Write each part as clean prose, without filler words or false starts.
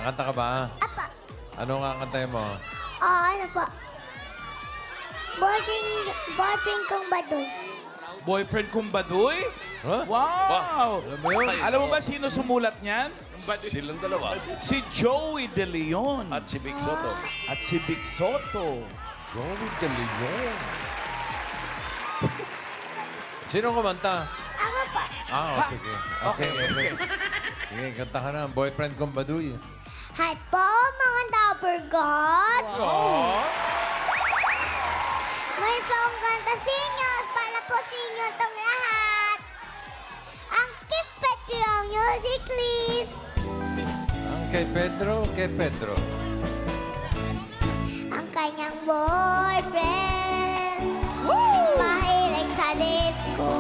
Kakanta ka ba? Apa. Ano nga kantayin mo? Ano po? Boyfriend kong badoy. Boyfriend kong baduy? Huh? Wow! Alam mo yun? Alam mo ba sino sumulat niyan? Silang dalawa. Si Joey De Leon. At si Big Soto. At si Big Soto. Joey De Leon. Sino kumanta? Ako po. Sige. Okay, okay. Sige, kanta ka na. Boyfriend kong baduy. Hi po, mga Dapper God. May pong kanta sa inyo para po sa inyo itong lahat. Ang Keep Petro Music List. Ang kay Pedro. Ang kanyang boyfriend. Mahilig sa disco.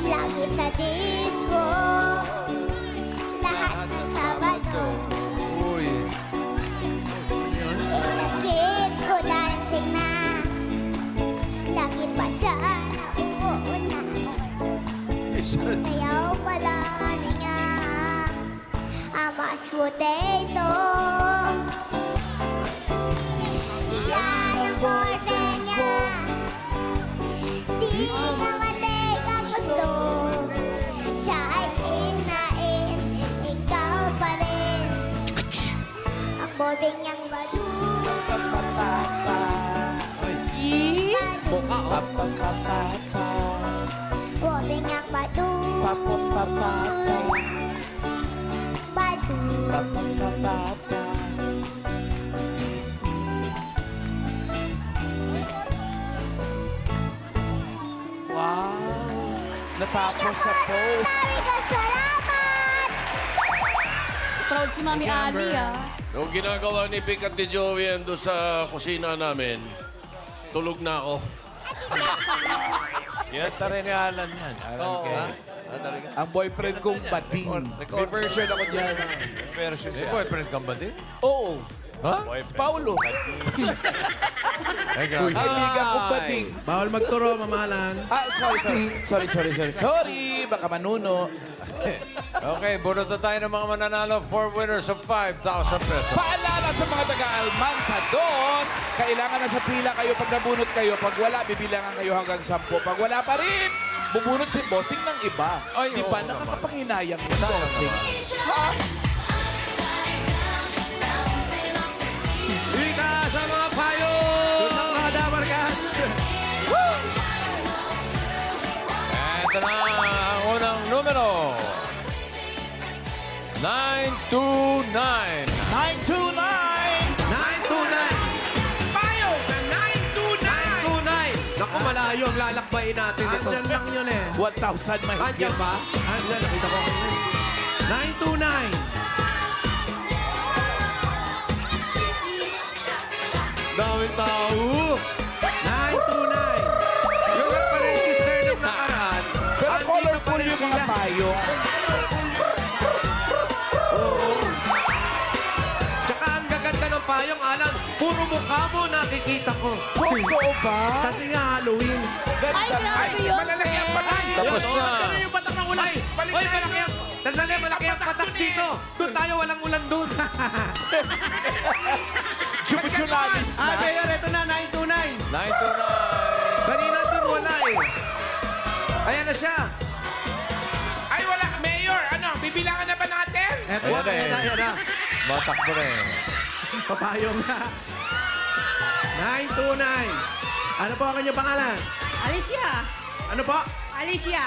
Lagi sa disco. Lahat ng Sabado. Uy. Ilang kids ko dancing na. Lagi pa siya nauuna. Sayaw pala niya ang mashed potato. Yan ang boyfriend niya. Di naman teka gusto. Siya ay inain, ikaw pa rin. Ang boyfriend niyang baduy. Boyfriend niyang baduy. Baduy. Wow! Natapos sa post. Sabi ka, salamat! Proud si Mami Ali, ah. Nung ginagawa ni Vic at ni Joey yan doon sa kusina namin, tulog na ako. Kanta rin ni Alan yan. Alan Oo. Kay. Ang boyfriend kong bading. May version ako dyan. Version May boyfriend ka ba din? Oo. Ha? Paulo. Ay, grabe. Kaibigan kong bading. Bawal magturo, mamahalan. Sorry. Baka manuno. Okay, bunot na tayo ng mga mananalo. 4 winners of 5,000 pesos. Paalala sa mga taga-Alman sa DOS, kailangan na sa pila kayo pag nabunot kayo. Pag wala, bibilangan kayo hanggang 10. Pag wala pa rin, bubunot si bossing ng iba. Ay, Di oo ba? naman. Nakakapanghinayang yung bossing. Ha? Ika sa mga payo! Mga dabar ka. Ito na ang unang numero. 929. 929! 929! Payo! 929! Naku, malayo ang lalakbayin natin ito. Andyan lang yun eh. 1,000 mahigit. Andyan ba? Andyan, nakita ko. 929. Daming tao. 929. Yung nagpa-register ng nakaraan. Pero andito colorful pa rin yung mga sila. payo. Tsaka ang gaganda ng payong, Alan. Puro mukha mo nakikita ko. Totoo ba? Kasi nga Halloween. Ay, grabe yun, malalaki ang Fred. patak. Tapos Yan, na. oh. Ano yung patak ng ulan? Hoy, malaki ang... Tandali, malaki ang patak dito. Doon tayo, walang ulan doon. Chupuchunalis na. Mayor, ito na, 929. 929. Kanina doon wala eh. Ayan na siya. Ay, wala. Mayor, ano, bibilangan na ba natin? Ito Ayan na, eh. Ayan na. Matakbo na eh. papayong na. 929. Ano po ang kanyang pangalan? Alicia. Ano po? Alicia.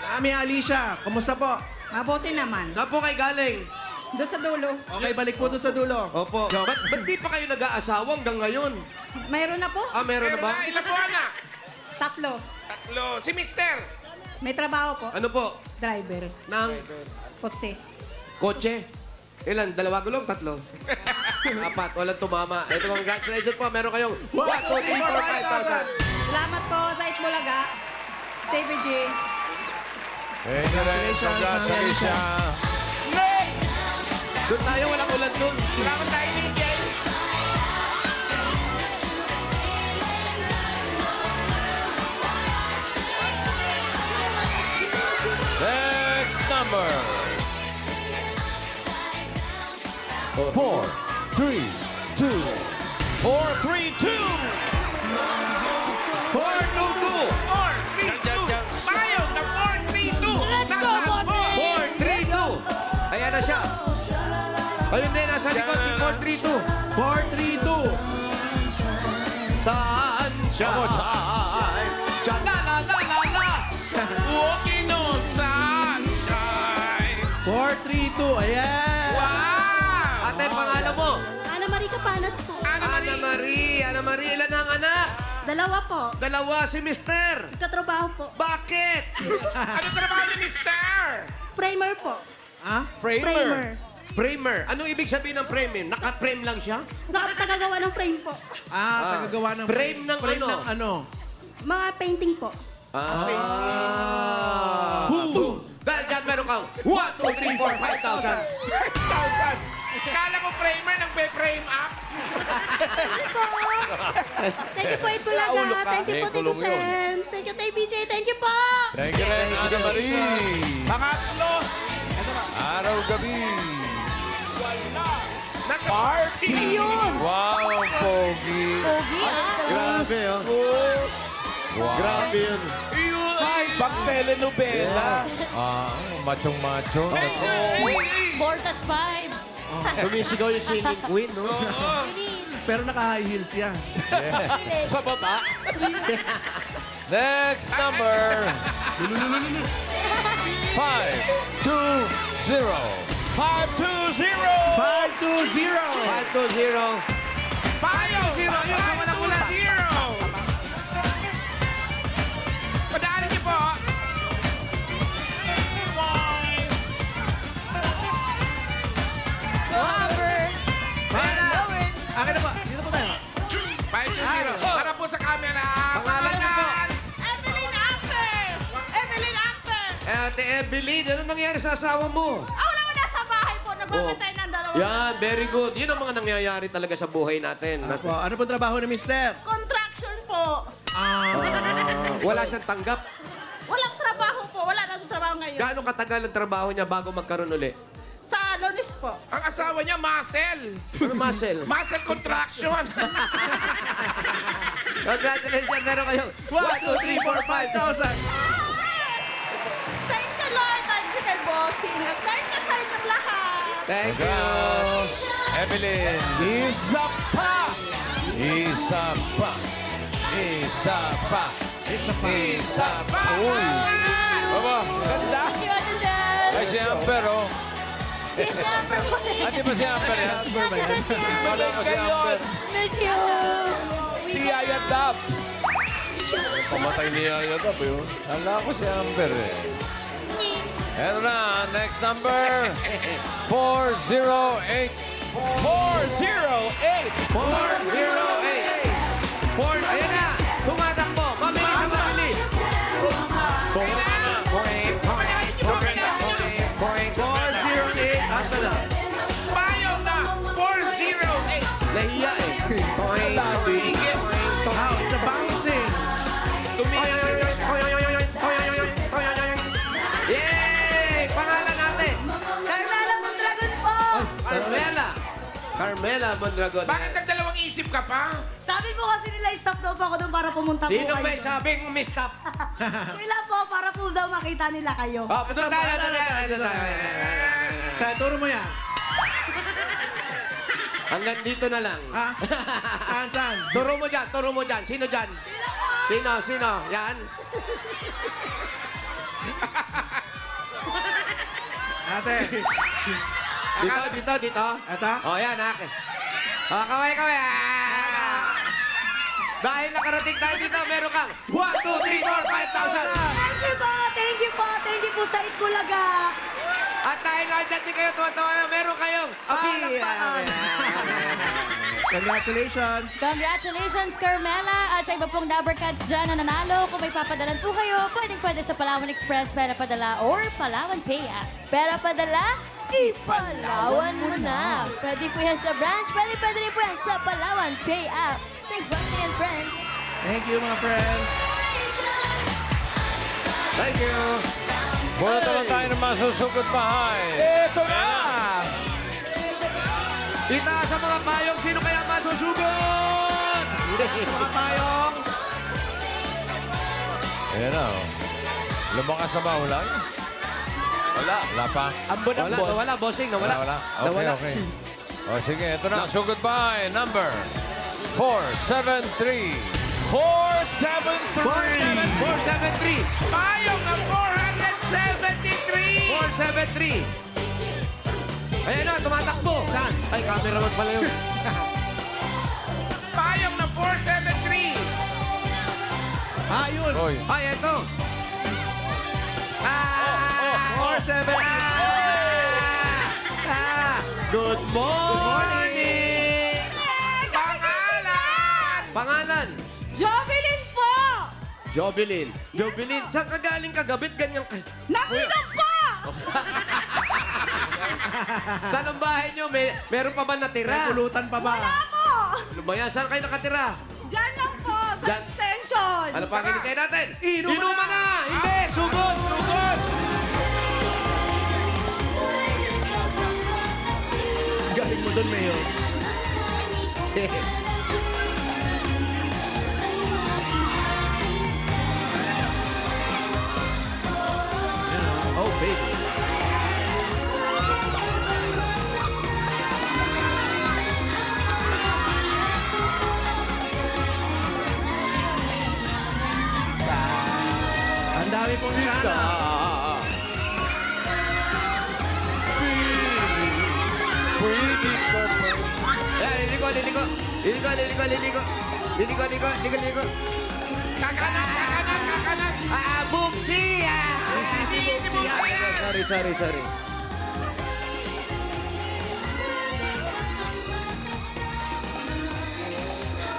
Kami Alicia. Kumusta po? Mabuti naman. Saan po kayo galing? Doon sa dulo. Okay, balik po doon sa dulo. Opo. Ba't di pa kayo nag-aasawa hanggang ngayon? Mayroon na po. Ah, meron na ba? Ilan po, anak? 3. Tatlo. Si Mister. May trabaho po. Ano po? Driver. Ng Kotse. kotse? Ilan? 2 gulong? 3? 4. Walang tumama. Ito, congratulations po. Meron kayong 1, 2, 3, 4, 5,000. Salamat po sa Itbulaga. TVG. Congratulations. Next! Doon tayo, walang ulan doon. Salamat tayo ni Miguel. Next number. 4, 3, 2. 4, 3, 2. 4-2-2. Payong na 4-3-2. Nasaan po? 4-3-2. Ayan na siya. Ayun din, nasa likod si 4-3-2. 4-3-2. Saan siya? Siya, la la la la la. Walking on sunshine. 4-3-2. Ayan. Wow! Ate, pangalan mo? Ana Marie Capanas po. Ana Marie. Ana Marie, ilan ang anak? Dalawa po. Dalawa si Mister. Katrabaho po. Bakit? Ano trabaho ni Mister? Framer po. Ah? Framer. Framer. Anong ibig sabihin ng frame? Naka-frame lang siya? Nakapagagawa ng frame po. Tagagawa ng... Frame ng frame ano? ng ano? Mga painting po. Boom! Dahil dyan meron kang 1, 2, 3, 4, 5,000. 5,000. Kala ko framer nang frame up. Thank you po, Itbulaga. Naulo ka. Thank you po, May Tito kulong yun. Sen. Thank you, Tay BJ. Thank you po. Thank you rin, Ana Marie. Pangatlo. Araw-gabi. Wala. Nasa Party. Yun. Wow, pogi. Pogi, Grabe, oh. Wow. Grabe yun. Pang telenovela. Machong-macho. Bortas 5. Sumisigaw yung singing queen, no? Pero naka-high heels yan. Sa baba. Next number. 5, 2, 0. 5-2-0. 5-2-0. 5-2-0. Payong. Zero. Yung sa walang mula. Zero. Padaanin niyo po. Akin na po. Dito po tayo. 5-2-0. Para po sa camera. Pangalan niyo po. Evelyn Amper! Evelyn Amper! Ate Evelyn, ano nangyari sa asawa mo? Wala ko nasa bahay po. Nagbabantay ng dalawa. Yan, very good. Yun ang mga nangyayari talaga sa buhay natin. Ano po trabaho ni Mister? Contraction po. Wala siyang tanggap. Walang trabaho po. Wala nang trabaho ngayon. Gaano katagal ang trabaho niya bago magkaroon uli? Sa Lunes po. Ang asawa niya, muscle. Ano, muscle? Muscle contraction. Congratulations, meron kayong 1, 2, 3, 4, 5,000. Thank you, Lord. Thank you kay Bossing. At thank you sa inyong lahat. Thank you. Congrats. Evelyn. Isa pa. Isa pa. Isa pa. Isa pa. Isa pa. Uy. Baba. Ganda. Ay, si Amber, oh. Ate ba si Amber yan? Wala ko si Amber. Miss you. Si Yaya Dab. Pamatay ni Yaya Dab, yun. Wala ko si Amber, eh. Eto na, next number. 408. 408. 408. Ayan na. Tumatakbo. Mabilis ang mabilis. Kailangan. 408. Asa na? Payong na 408. Nahiya eh. Wow, it's a bouncing. Yay! Pangalan natin. Carmela Mondragon po. Carmela Mondragon. Bakit nagdalawang isip ka pa? Sabi po kasi nila, stop daw po ako doon para pumunta po Sino kayo. may sabing mistap? Sila po, para po daw makita nila kayo. Oh, punta tayo. Sa turo mo yan. Hanggang dito na lang. Ha? Saan? Turo mo dyan. Sino dyan? Sino? Yan? Ate. Dito. Ito? Oh, yan, akin. Oh, kaway. Dahil nakarating tayo dito, meron kang 1, 2, 3, 4, 5,000. Thank you po sa Itbulaga. At dahil nandyan din kayo, tuwa-tuwa, meron kayong Congratulations. Congratulations, Carmela! At sa iba pong Dabber Cats dyan na nanalo, kung may papadalan po kayo, pwede sa Palawan Express, Pera Padala, or Palawan Pay app. Pera Padala, ipalawan mo na! Pwede po yan sa branch, pwede rin po yan sa Palawan Pay app. Thanks, Bunny and friends! Thank you, mga friends. Thank you. Muna naman tayo ng masusugod bahay. Ito na. payong. Sino kaya masusugod? Sa mga payong. Ayan na, oh. Lumakas na ba ulay? Wala. Wala pa? Ambon-ambon. Nawala, bossing. Nawala. Wala. Okay, Nawala. okay. O sige, ito na. Sugod by number 473. 473. 473. Payong ng 473. 473. Ayan na, tumatakbo. Saan? Ay, cameraman pala yun. Payong ng 473. Ayun. Oy. Ay, eto. Ah! 4-7. Good morning! Pangalan. Pangalan? Jovelyn po! Jovelyn. Jovelyn, saan ka galing kagabit? Ganyan ka. Nakita po! Saan ang bahay nyo? Meron pa ba May natira? pulutan pa ba? Ako! Ano ba yan? Saan kayo nakatira? Diyan lang po, sa Diyan. extension. Ano pa ang hinintay natin? Inuman na! Hindi! Sugod! Sugod! Galing mo doon, Mayo. Oh, big. Ang dami pong sana. Pretty purple. Ayan, liliko, liliko. Liliko, liliko, liliko. Liliko, liliko, liliko, liliko. Kakanan, kakanan, kakanan. Bubsi! Si Bubsi. Sorry.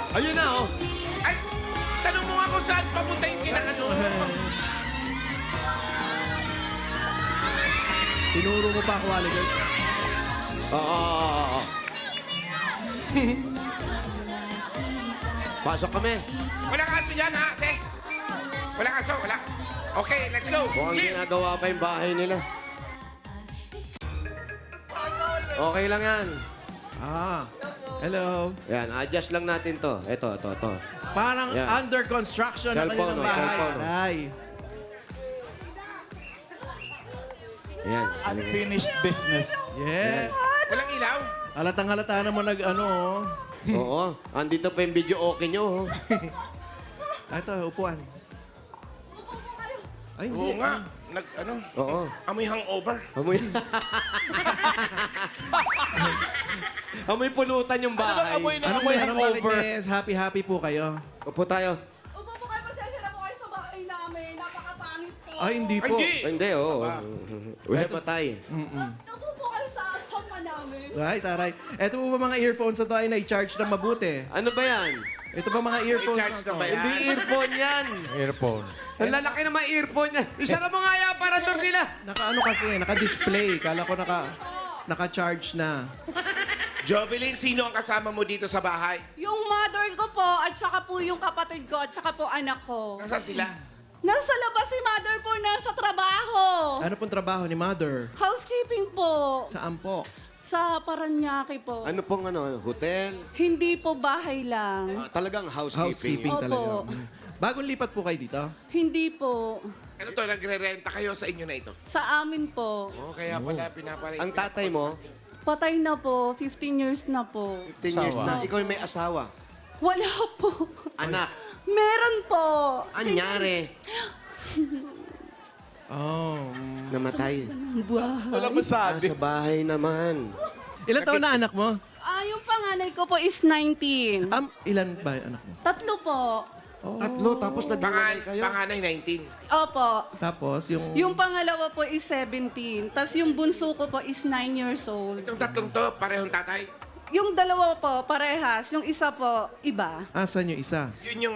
Ayun na, oh. Ay, tanong mo nga kung saan papunta yung kinakano. Tinuro mo pa ako, Aligan. Oo. Pasok kami. Walang aso dyan, ha, ate? Walang aso, wala. Okay, let's go. Mukhang Clear. ginagawa pa yung bahay nila. Okay lang yan. Hello. Yan, adjust lang natin to. Ito. Parang Yeah. under construction na Cellphone, kanilang bahay. cellphone. Ay. Yan. Unfinished business. Yeah. Walang ilaw. Halatang halata naman nag-ano. Oo. Andito pa yung video okay nyo. Oh. Ito, upuan. Ay, Oo hindi. nga. Oo. Amoy hangover. Amoy. Amoy pulutan yung Ano bang bahay. amoy na Ano po amoy yan? Anong hangover? yes, happy po kayo. Upo tayo. Upo po kayo, pasensya na po kayo sa bahay namin. Napakapangit po. Ay, hindi po. Hindi. Hindi, oo. Uy, patay. Upo po kayo sa sofa namin. Ay, taray. Ito po ba mga earphones na to ay na-charge ng mabuti? Ano ba yan? Ito ba mga earphones I-charge na to? na ba yan? Hindi earphone yan. Earphone. Ang lalaki naman earphone yan. Isara mo nga yung aparador nila. Naka-ano kasi, naka-display. Kala ko naka-charge na. Jovelyn, sino ang kasama mo dito sa bahay? Yung mother ko po, at saka po yung kapatid ko, at saka po anak ko. Nasaan sila? Nasa labas si mother po, nasa trabaho. Ano pong trabaho ni Mother? Housekeeping po. Saan po? Sa Paranaque po. Ano pong hotel? Hindi po bahay lang. Talagang housekeeping. Housekeeping Opo. talaga. Bagong lipat po kayo dito? Hindi po. Ano to, nagre-renta kayo sa inyo na ito? Sa amin po. Oh, kaya pala pinaparin. Ang tatay mo, Patay na po. 15 years na po. 10 years Asawa. na. Ikaw yung may asawa. Wala po. Anak. Meron po. Anyari. Oh. Namatay. Wala masabi. Sa bahay naman. Ilan taon na anak mo? Yung panganay ko po is 19. Ilan ba yung anak mo? 3 po. Tatlo, tapos naghiwalay kayo. Panganay 19. Opo. Tapos yung... Yung pangalawa po is 17. Tapos yung bunso ko po is 9 years old. Itong tatlong to, parehong tatay. Yung dalawa po, parehas. Yung isa po, iba. Asan yung isa? Yun yung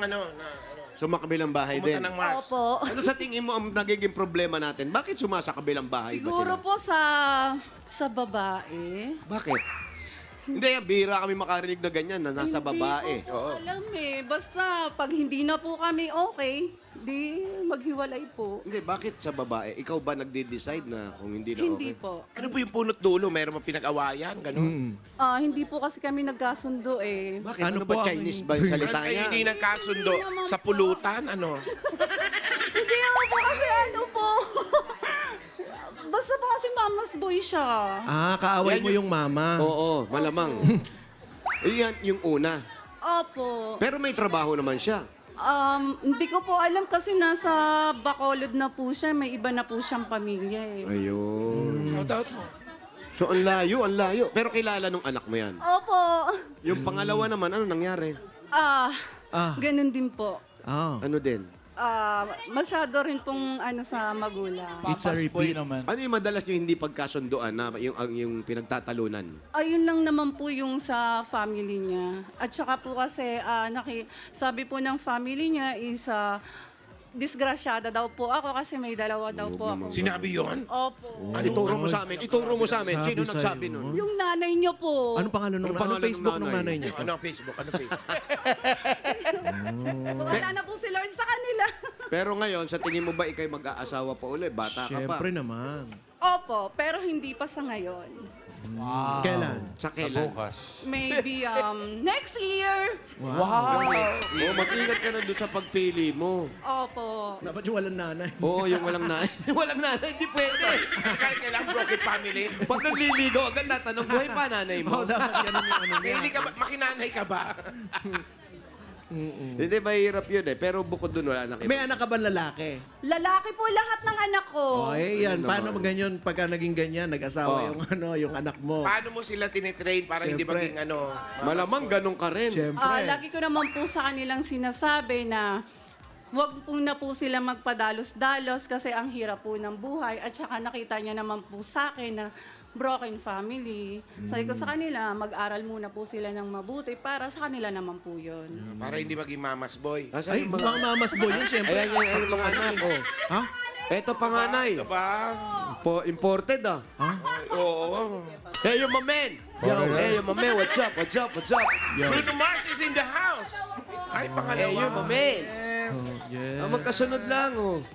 Sumakabilang bahay pumunta din. ng Mars. Opo. Ano sa tingin mo ang nagiging problema natin? Bakit sumasakabilang bahay Siguro ba sila? po sa babae. Bakit? Hindi, bihira kami makarinig na ganyan na nasa babae. Hindi ko po alam eh. Basta pag hindi na po kami okay, di maghiwalay po. Hindi, bakit sa babae? Ikaw ba nagde-decide na kung hindi na Hindi okay? po. Ano po yung punot dulo? Meron mo pinag-awayan? Ganun? Hindi po kasi kami nagkasundo eh. Bakit? Ano Ano, po ba ang- Chinese ba yung salita Ay, niya? hindi nagkasundo sa pulutan? Ano? Hindi naman po kasi ano po. Basta po kasi mama's boy siya. Kaaway Yan mo yung mama. Oo, malamang. Yan yung una. Opo. Pero may trabaho naman siya. Hindi ko po alam kasi nasa Bacolod na po siya. May iba na po siyang pamilya eh. Ayun. Shout out. So, ang layo, ang layo. Pero kilala nung anak mo yan. Opo. Yung pangalawa naman, ano nangyari? Ganun din po. Ano din? Masyado rin pong ano sa magulang. It's a repeat. naman. Ano yung madalas yung hindi pagkasunduan na yung pinagtatalunan? Ayun lang naman po yung sa family niya. At saka po kasi sabi po ng family niya is disgrasyada daw po ako kasi may dalawa daw po ako. Sinabi yun? Opo. Ituro mo sa amin. Ituro mo sa amin. Sabi Sino sa'yo, nagsabi no? nun? Yung nanay niyo po. Anong pangalan nung Anong pangalan anong Facebook ng nung nanay? nanay niya? Ano ang Facebook? Ano Facebook? Wala na po si Lord sa kanila. Pero ngayon, sa tingin mo ba ikay mag-aasawa pa uli? Bata ka pa. Siyempre naman. Opo, pero hindi pa sa ngayon. Kailan? Sa Sa kailan? bukas. Maybe next year. Wow! Oo, mag-ingat ka na doon sa pagpili mo. Opo. Dapat yung walang nanay. Oo, yung walang nanay. walang nanay, hindi pwede. Kahit kailang broken family. Pag nagliligaw, agad natanong, buhay pa nanay mo? Oo, dapat ganun yung ano niya. Hindi ka ba, makinanay ka ba? Hindi, mahirap yun eh. Pero bukod doon, wala na kayo. May anak ka ba lalaki? Lalaki po lahat ng anak ko. Yan. Paano mo ganyan pagka naging ganyan, nag-asawa yung anak mo? Paano mo sila tinitrain para hindi Siyempre. maging ano? Malamang ganun ka rin. Siyempre. Lagi ko naman po sa kanilang sinasabi na wag po na po sila magpadalos-dalos kasi ang hirap po ng buhay. At saka nakita niya naman po sa akin na broken family. Sabi ko sa kanila, mag-aral muna po sila ng mabuti para sa kanila naman po yun. Para hindi maging mamas boy. Asan Ay, yung mga mamas boy yun, siyempre. Ayan yung mga anak. Oh. Ha? Eto panganay. Ito ba? Imported ah. Oo. Hey, yung mamen. Hey, yung mamen. What's up? What's up? What's up? Bruno Mars is in the house. Ay, pangalawa. Hey, yung mamen. Yeah. Magkasunod lang oh.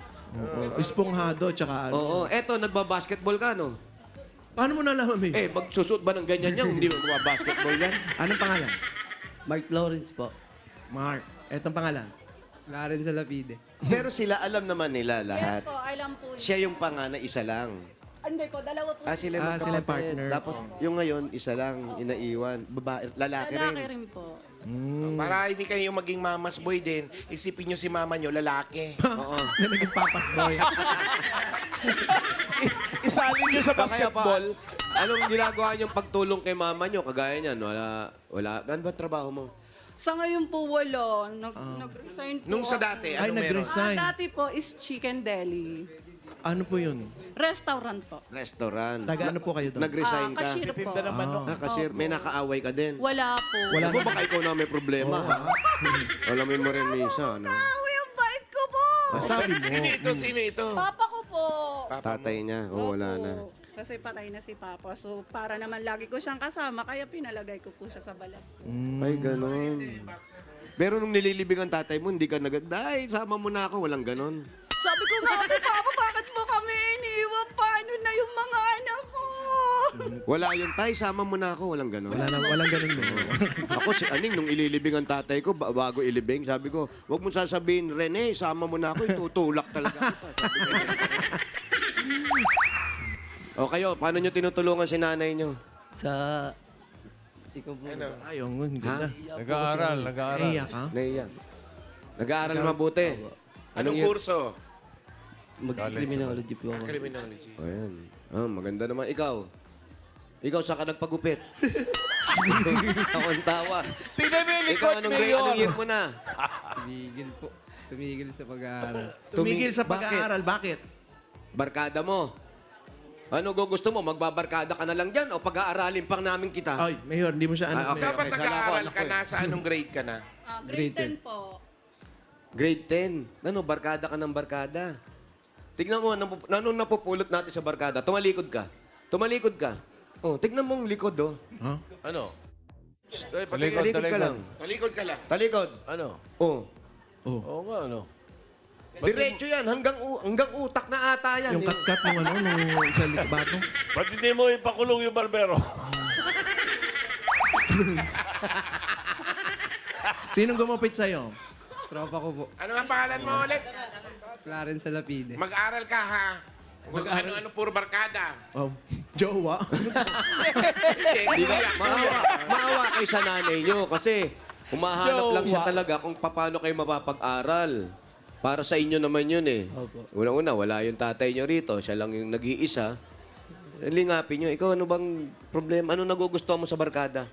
Esponghado, tsaka ano. Oo. Eto, nagbabasketball ka no? Paano mo nalaman, May? Magsusot ba ng ganyan yan? Hindi mo basketball yan. Anong pangalan? Mark Lawrence po. Mark. Etong pangalan? Lawrence Salapide. Pero sila, alam naman nila lahat. Yes po, alam po. Siya yung panganay, isa lang. Hindi po, dalawa po. Sila Ah, sila magkapatid. partner. Tapos, yung ngayon, isa lang, inaiwan. Babae, lalaki Lalaki rin. rin po. Para hindi kayo maging mamas boy din, isipin nyo si mama nyo, lalaki. Oo. Na naging papas boy. Isalin nyo sa Kaya pa, basketball. anong ginagawa niyong pagtulong kay mama niyo? Kagaya niyan, wala. Ano ba trabaho mo? Sa ngayon po, wala. Nag-resign po. Nung sa ako. dati, Ay, ano meron? nag-resign. Dati po is chicken deli. Ano po yun? Restaurant po. Restaurant. Taga ano po kayo doon? Nag-resign ka? Cashier po. Tinda ng manok. Cashier. May nakaaway ka din. Wala po. Wala Ano baka ikaw na may problema, ha? Alamin mo rin minsan, ano? Yung bait ko po! Sabi mo. Sino ito? Sino ito? Papa ko po. Tatay niya. Wala Opo. na. Kasi patay na si Papa. So, para naman lagi ko siyang kasama, kaya pinalagay ko po siya sa balat. Ay, ganun. Pero nung nililibing ang tatay mo, hindi ka Day, sama mo na ako. Walang ganun. Sabi ko nga po, Papa, bakit mo kami iniwan? Paano na yung mga anak ko? Wala yung tay, sama mo na ako. Walang ganun. Walang ganun mo. Ako si Aning, nung ililibing ang tatay ko, bago ilibing, sabi ko, huwag mo sasabihin, Rene, sama mo na ako, itutulak talaga kita. Sabi ko. O kayo, paano nyo tinutulungan si nanay nyo? Sa... Hindi ko po. Ayaw, hindi na. Nag-aaral. Naiya ka? Naiya. Nag-aaral mabuti. Anong year? kurso? Mag-criminology po ako. Criminology. O yan. Maganda naman. Ikaw, saan ka nagpagupit? Ako ang tawa. Tingnan mo yung Ikaw, likod, anong Mayor. year mo na? Tumigil po. Tumigil sa pag-aaral. Tumigil sa Bakit? pag-aaral. Bakit? Barkada mo. Ano gusto mo? Magbabarkada ka na lang dyan o pag-aaralin pang namin kita? Ay, Mayor, hindi mo siya ano. Okay. Dapat Sana ako, nag-aaral anak ka ko eh. na, sa anong grade ka na? Grade 10 po. Grade 10. Ano, barkada ka ng barkada. Tignan mo, anong napupulot natin sa barkada? Tumalikod ka. Tignan mo ang likod, oh. Huh? Ano? Ay, Talikod ka lang. Talikod ka lang. Talikod. Ano? Oh. Oo nga, ano? Diretso yan, hanggang utak na ata yan. Yung cut-cut nung ano, nung sa likbato. Ba't hindi mo ipakulong yung barbero? Sinong gumupit sa'yo? Tropa ko po. Ano ang pangalan mo ulit? Clarence Salapide. Mag-aral ka, ha? Kung ano-ano puro barkada. Oh, jowa. Di ba? Maawa kayo sa nanay nyo kasi humahanap lang siya talaga kung paano kayo mapapag-aral. Para sa inyo naman yun eh. Opo. Una-una, wala yung tatay nyo rito. Siya lang yung nag-iisa. Lingapin nyo. Ikaw, ano bang problema? Ano nagugustuhan mo sa barkada?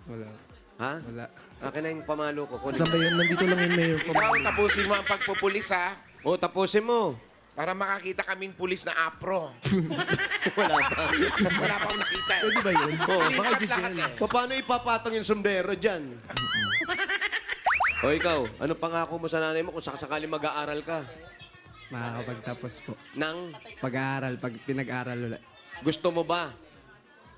Wala. Ha? Wala. Akin na yung pamalo ko. Saan ba yun? Nandito lang yun, Mayor. Ikaw, tapusin mo ang pagpupulis, ha? O, tapusin mo. Para makakita kaming pulis na apro. Wala pa. Wala pa akong nakita. Pwede ba yun? Oh, Baka lahat eh. Paano ipapatong yung sombrero dyan? O ikaw, ano pangako mo sa nanay mo kung sakali mag-aaral ka? Makakapagtapos po. Nang Pag-aaral, pag pinag-aaral ulit. gusto mo ba?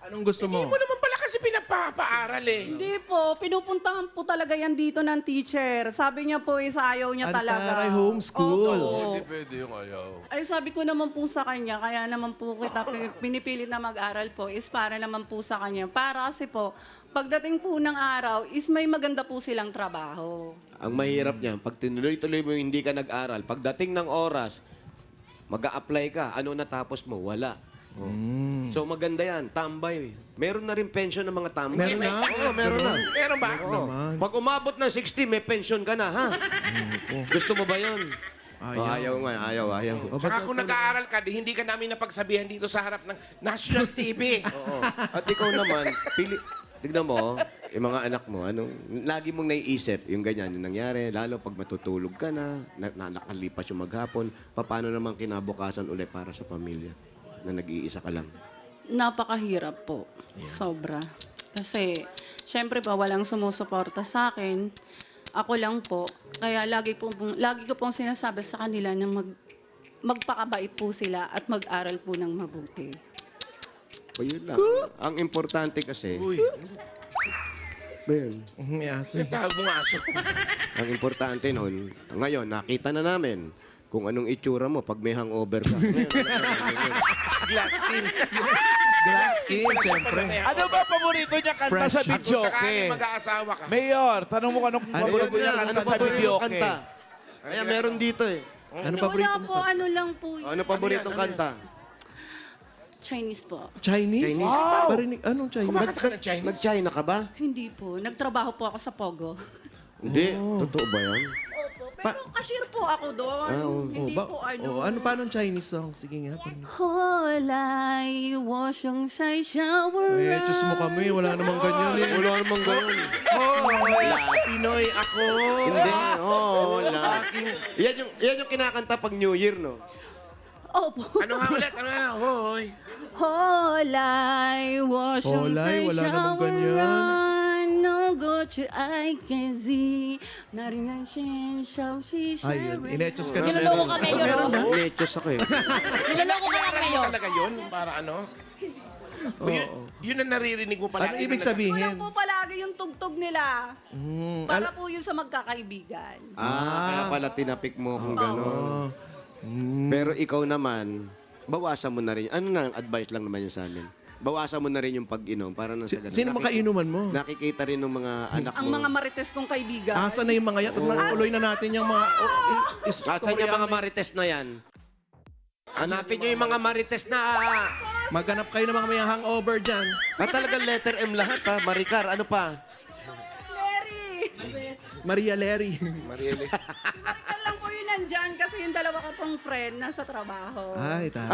Anong gusto mo? Hindi mo naman pala kasi pinapaaral eh. Hindi po, pinupuntahan po talaga yan dito ng teacher. Sabi niya po is ayaw niya talaga. Antaray homeschool. Opo. Hindi pwede yung ayaw. Ay sabi ko naman po sa kanya, kaya naman po kita pinipilit na mag-aral po is para naman po sa kanya. Para kasi po, pagdating po ng araw is may maganda po silang trabaho. Ang mahirap niyan, pag tinuloy-tuloy mo yung hindi ka nag-aral, pagdating ng oras, mag-a-apply ka, ano natapos mo? Wala. Oh. So maganda yan, tambay. Meron na rin pension ng mga tambay. Meron na? Oo, meron na. Meron ba? Oo. Pag umabot ng 60, may pension ka na, ha? Gusto mo ba yun? Ayaw nga, ayaw. Saka kung nag-aaral ka, hindi ka namin napagsabihan dito sa harap ng National TV. Oo. At ikaw naman, tignan mo, yung mga anak mo, lagi mong naiisip yung ganyan, yung nangyari, lalo pag matutulog ka na nakalipas yung maghapon, paano naman kinabukasan ulit para sa pamilya na nag-iisa ka lang? Napakahirap po. Sobra. Kasi, syempre po, walang sumusuporta sa akin. Ako lang po. Kaya lagi ko pong sinasabi sa kanila na magpakabait po sila at mag-aral po ng mabuti. O yun lang. Ang importante kasi, Ben, May aso. Tawag mo nga aso. ang importante nun, ngayon, nakita na namin kung anong itsura mo pag may hangover ka. Ngayon, Glass skin. Glass skin, siyempre. Ano ba paborito niya kanta Fresh. sa Kung videoke? sakaling mag-aasawa ka. Mayor, tanong mo kung anong paborito niya kanta sa videoke. kanta? Kaya meron dito eh. Ano paborito Wala mo? po, ano lang po. Ano paboritong kanta? Chinese po. Chinese? Chinese? Wow! Parinig, anong Chinese? Kumakanta ka ng Chinese. Nag-China ka ba? Hindi po. Nagtrabaho po ako sa Pogo. Hindi. Totoo ba yan? Opo. Pero cashier po ako doon. Hindi po ano. ano paano Chinese song? Sige nga. Holay, washong sai shower. Eh, Diyos mo kami. Wala namang ganyan eh. Wala namang ganun. Pinoy ako. Hindi. Wala. Yan yung kinakanta pag New Year, no? Opo. Ano nga ulit? Ano nga? Hoy. Holay, washong Holay, sai wala namang ganyan. shower. No go to I can see. Naringan shen shao shi Ayun, inechos ka na. Niloloko ka, Mayor. Meron na? Lechos ako eh. Niloloko ka lang, Nag-aaral mo Mayor. talaga yun? Para ano? Yun ang naririnig mo palagi. Ano ibig Wala sabihin? po palagi yung tugtog nila. Para po yun sa magkakaibigan. Kaya pala tinapik mo kung gano'n. Pero ikaw naman, bawasan mo na rin. Ano na, advice lang naman yun sa amin. Bawasan mo na rin yung pag-inom para na sa ganun. Sino makainuman mo? Nakikita rin ng mga anak Ang mo. mga marites kong kaibigan. Asa na yung mga yan? Tuloy na natin yung mga... Asan yung mga marites na yan? Hanapin nyo yung mga marites na... Maghanap kayo ng mga may hangover dyan. Talagang letter M lahat ha. Maricar, ano pa? Larry! Maria Lery. Marieli. Marikan lang po yun nandyan kasi yung dalawa ko pong friend nasa trabaho. Ay, taray.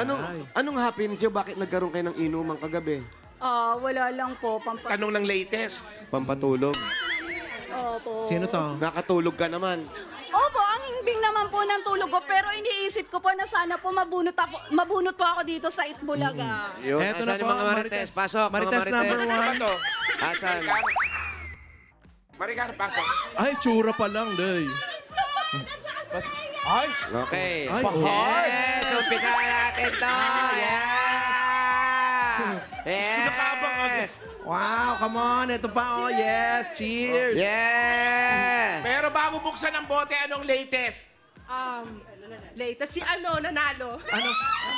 Anong happiness nyo? Bakit nagkaroon kayo ng inuman kagabi? Wala lang po. Tanong ng latest. Pampatulog. Opo. Sino to? Nakatulog ka naman. Opo, ang himbing naman po ng tulog ko. Pero iniisip ko po na sana po mabunot po ako dito sa Itbulaga. Yun. Eto na Asan yung po, mga marites? Pasok, Marites mga number marites. Ano ba one. to? Asan? Maricar, pasok. Ay, tsura pa lang, day. Ay, Okay. Ay, Yes! Umpisa natin to! Yeah! Yes! Wow, come on. Ito pa, oh. Yes, cheers. Yeah! Pero bago buksan ang bote, anong latest? Latest si nanalo.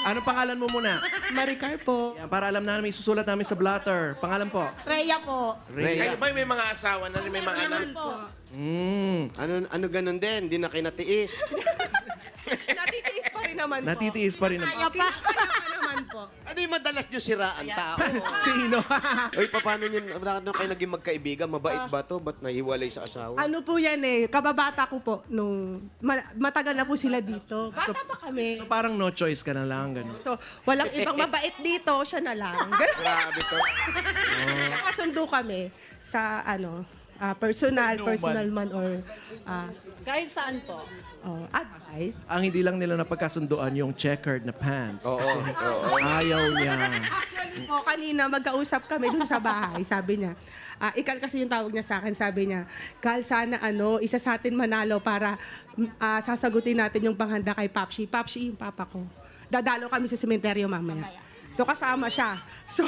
Anong pangalan mo muna? Maricar po. Yan, para alam namin, isusulat namin sa blotter. Pangalan po? Rhea po. Kayo ba may mga asawa na may mga anak? Ano ganun din? Hindi na kayo natiis. Natitiis pa rin naman Natitiis pa rin naman. Kaya pa. naman po. Ano yung madalas nyo siraan tao? Sino? Uy, paano nyo, bakit na kayo naging magkaibigan? Mabait ba to? Ba't nahiwalay sa asawa? Ano po yan kababata ko po nung matagal na po sila dito. Bata pa kami. So parang no choice ka na lang, gano'n. So, walang ibang mabait dito, siya na lang. Grabe to. Nakasundo kami sa personal man or Kahit saan po. advice. Ang hindi lang nila napagkasunduan yung checkered na pants. Oo. Ayaw niya. Actually po, kanina magkausap kami dun sa bahay. Sabi niya, Ikal kasi yung tawag niya sa akin. Sabi niya, Kal, sana isa sa atin manalo para sasagutin natin yung panghanda kay Papsi. Papsi yung papa ko. Dadalo kami sa sementeryo mamaya. So kasama siya. So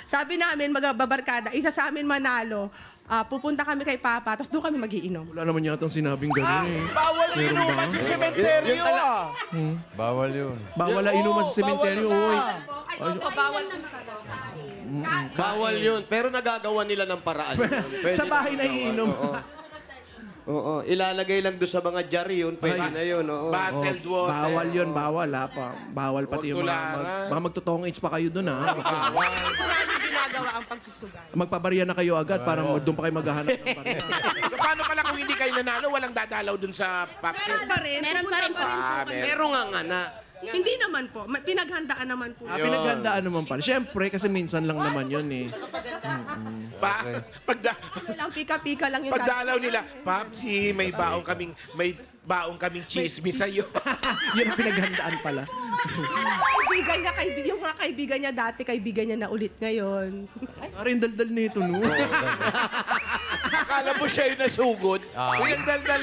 sabi namin, magbabarkada, isa sa amin manalo, pupunta kami kay Papa, tapos doon kami magiinom. Wala naman yatang sinabing gano'n eh. Bawal Meron inuman ba? sa sementeryo Bawal yun. Bawal na inuman sa sementeryo. Oy. Bawal naman. Bawal yun. Pero nagagawa nila ng paraan. yun. Pwede Sa bahay na na iinom. Oo. Ilalagay lang doon sa mga jar yun. Pwede na yun. Oo. Bottled water. Bawal yun, bawal ha. Bawal pati yung mga, Tularan. baka magtutongits pa kayo doon ha. Kung namin ginagawa ang pagsusugay. Magpabarya na kayo agad para doon pa kayo maghahanap ng barya. So, paano pala kung hindi kayo nanalo, walang dadalaw dun sa Papsi? Meron pa rin. Meron pa rin po. Pero nga na. Hindi naman po. Pinaghandaan naman po. Pinaghandaan naman pala. Siyempre, kasi minsan lang naman yun eh. Lang pika-pika lang yung Pagdalaw nila, Papsi, may baong kaming chismis sa'yo. Yun ang pinaghandaan pala. kaibigan niya, yung mga kaibigan niya dati, kaibigan niya na ulit ngayon. Arin daldal nito, no? Akala mo siya yung nasugod. Uy, ang daldal.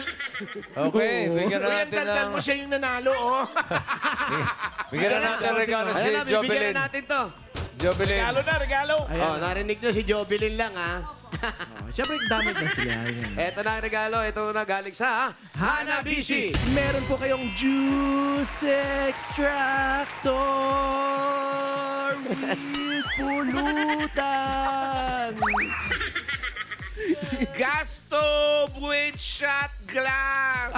Okay, bigyan Uy, ang natin daldal ng... mo siya yung nanalo, oh. Bigyan na natin ng regalo si Ayan na, bibigyan Jobelin. na natin to. Jobelin. Regalo na, regalo. Oh, narinig nyo si Jobelin lang, ha? Siyempre, damit na sila. Ito na ang regalo. Ito na galing sa Hanabishi. Meron po kayong juice extractor with pulutan. Gasto with shot glass.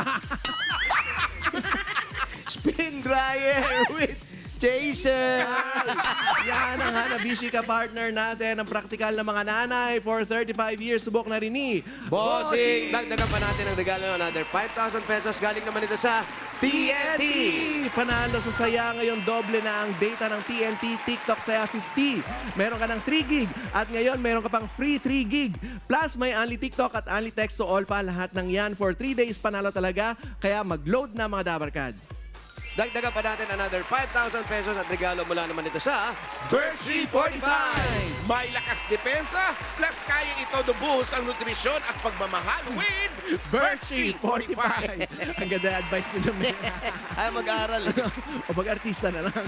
Spin dryer with chaser. Yan ang Hanabishi ka-partner natin, ang praktikal na mga nanay for 35 years. Subok na rin ni Bossing. Dagdagan pa natin ang regalo ng another 5,000 pesos. Galing naman ito sa TNT. Panalo sa saya ngayon, doble na ang data ng TNT TikTok Saya 50. Meron ka ng 3 gig at ngayon meron ka pang free 3 gig. Plus may only TikTok at only text to all pa. Lahat ng yan for 3 days panalo talaga. Kaya mag-load na mga Dabarkads. Dagdagan pa natin another 5,000 pesos at regalo mula naman ito sa Berkshire 45. May lakas depensa, plus kaya ito dubuhos ang nutrisyon at pagmamahal with Berkshire 45. Ang ganda advice nila. Ay, mag-aaral. O mag-artista na lang.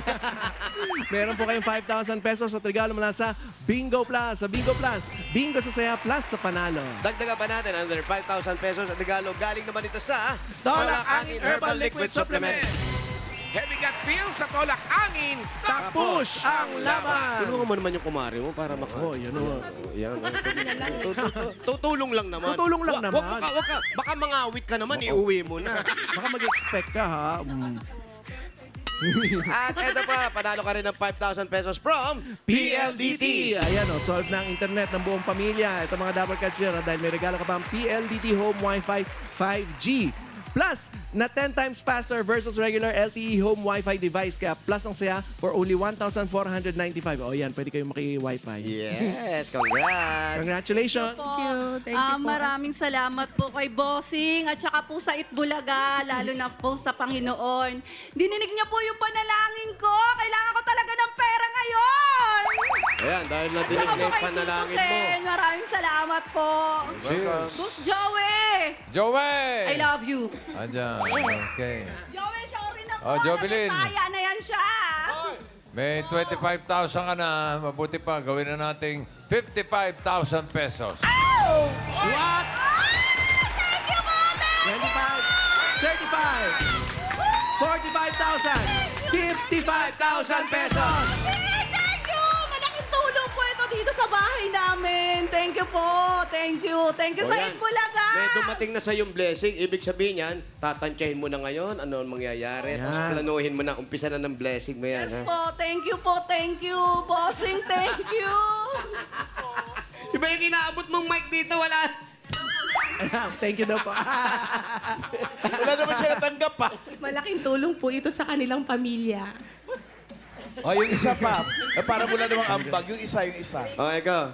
Meron po kayong 5,000 pesos at regalo mula sa Bingo Plus. Sa Bingo Plus, bingo sa saya plus sa panalo. Dagdagan pa natin another 5,000 pesos at regalo. Galing naman ito sa Tolak Angin Herbal Liquid Supplement. Heavy gut feel sa tolak angin. Tapos ang laban! Tulungan mo naman yung kumari mo para maka... Oh, yan o. Yan. Tutulong lang naman. Tutulong lang naman. Wag ka. Baka mangawit ka naman, iuwi mo na. Baka mag-expect ka ha. At eto pa, panalo ka rin ng 5,000 pesos from PLDT. Ayan o, solve na ang internet ng buong pamilya. Ito mga Dabarkads yun dahil may regalo ka pang PLDT Home Wi-Fi 5G. Plus, na 10 times faster versus regular LTE home Wi-Fi device. Kaya plus ang saya for only 1,495. O yan, pwede kayong maki-Wi-Fi. Yes, congrats. Congratulations. Thank you po. Maraming salamat po kay Bossing at saka po sa Itbulaga, lalo na po sa Panginoon. Dininig niyo po yung panalangin ko. Kailangan ko talaga ng pera ngayon. Ayan, dahil nadinig Tsaka na po yung kay panalangin Tito mo. Sen, maraming salamat po. Cheers. Boss Joey! Joey! I love you. Andyan. Okay. Joey, sorry na po. Oh, Jovelyn. Nagkasaya na yan siya. May 25,000 ka na. Mabuti pa, gawin na nating 55,000 pesos. What? Thank you po, thank you. 25. 35, 45,000, 55,000 pesos. Thank you! Malaking tulong po ito dito sa bahay namin. Thank you po. Thank you. Thank you O sa yan. Itbulaga. May dumating na sa yung blessing. Ibig sabihin yan, tatansyahin mo na ngayon, ano ang mangyayari. Tapos Yan. planuhin mo na, umpisa na ng blessing mo yan. Yes Ha? po. Thank you po. Thank you. Bossing, thank you. Iba yung inaabot mong mic dito, wala. Thank you daw po. Wala naman siya natanggap pa. Malaking tulong po ito sa kanilang pamilya. O, yung isa pa. Para mula namang ambag. Yung isa. Okay, go.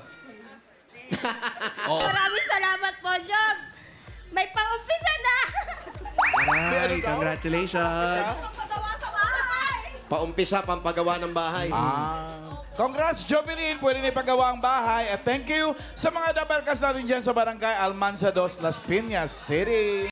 Maraming salamat po, Job. May pang-umpisa na. Ay, congratulations. Pagawa sa bahay. Paumpisa, pampagawa ng bahay. Congrats, Jovelyn. Pwede na ipagawa ang bahay. At thank you sa mga dabarkas natin dyan sa Barangay Almanza 2, Las Piñas City.